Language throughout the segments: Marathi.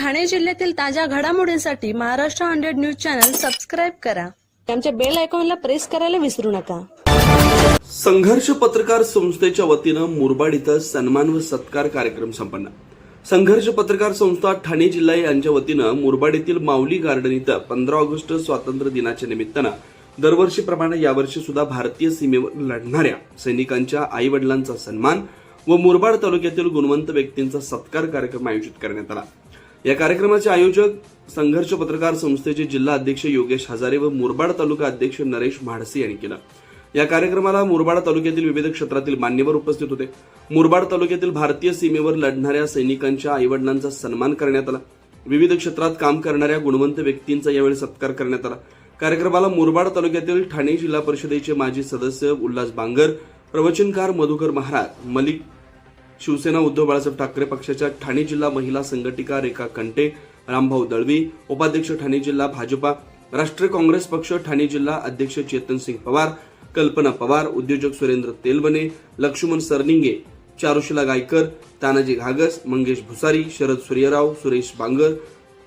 ठाणे जिल्ह्यातील ताज्या घडामोडींसाठी महाराष्ट्र 100 न्यूज चॅनल सबस्क्राइब करा. आमच्या बेल आयकॉनला प्रेस करायला विसरू नका. संघर्ष पत्रकार संस्थेच्या वतीनं मुरबाड इथं सन्मान व सत्कार कार्यक्रम संपन्न. संघर्ष पत्रकार संस्था ठाणे जिल्हा यांच्या वतीनं मुरबाड येथील माऊली गार्डन इथं 15 ऑगस्ट स्वातंत्र्य दिनाच्या निमित्तानं दरवर्षीप्रमाणे यावर्षी सुद्धा भारतीय सीमेवर लढणाऱ्या सैनिकांच्या आई वडिलांचा सन्मान व मुरबाड तालुक्यातील गुणवंत व्यक्तींचा सत्कार कार्यक्रम आयोजित करण्यात आला. या कार्यक्रमाचे आयोजक संघर्ष पत्रकार संस्थेचे जिल्हा अध्यक्ष योगेश हजारे व मुरबाड तालुका अध्यक्ष नरेश म्हाडसे यांनी केलं. या कार्यक्रमाला मुरबाड तालुक्यातील विविध क्षेत्रातील मान्यवर उपस्थित होते. मुरबाड तालुक्यातील भारतीय सीमेवर लढणाऱ्या सैनिकांच्या आईवडिलांचा सन्मान करण्यात आला. विविध क्षेत्रात काम करणाऱ्या गुणवंत व्यक्तींचा यावेळी सत्कार करण्यात आला. कार्यक्रमाला मुरबाड तालुक्यातील ठाणे जिल्हा परिषदेचे माजी सदस्य उल्हास बांगर, प्रवचनकार मधुकर महाराज, मलिक, शिवसेना उद्धव बाळासाहेब ठाकरे पक्षाच्या ठाणे जिल्हा महिला संघटिका रेखा कंटे, रामभाऊ दळवी, उपाध्यक्ष ठाणे जिल्हा भाजपा, राष्ट्रीय काँग्रेस पक्ष ठाणे जिल्हा अध्यक्ष चेतन सिंग पवार, कल्पना पवार, उद्योजक सुरेंद्र तेलवणे, लक्ष्मण सरनिंगे, चारुशिला गायकर, तानाजी घागस, मंगेश भुसारी, शरद सूर्यराव, सुरेश बांगर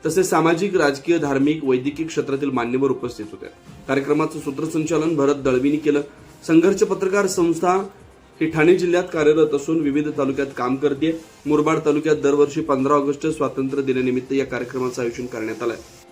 तसेच सामाजिक, राजकीय, धार्मिक, वैद्यकीय क्षेत्रातील मान्यवर उपस्थित होते. कार्यक्रमाचं सूत्रसंचालन भरत दळवींनी केलं. संघर्ष पत्रकार संस्था ही ठाणे जिल्ह्यात कार्यरत असून विविध तालुक्यात काम करते. मुरबाड तालुक्यात दरवर्षी 15 ऑगस्ट स्वातंत्र्य दिनानिमित्त या कार्यक्रमाचं आयोजन करण्यात आलं आहे.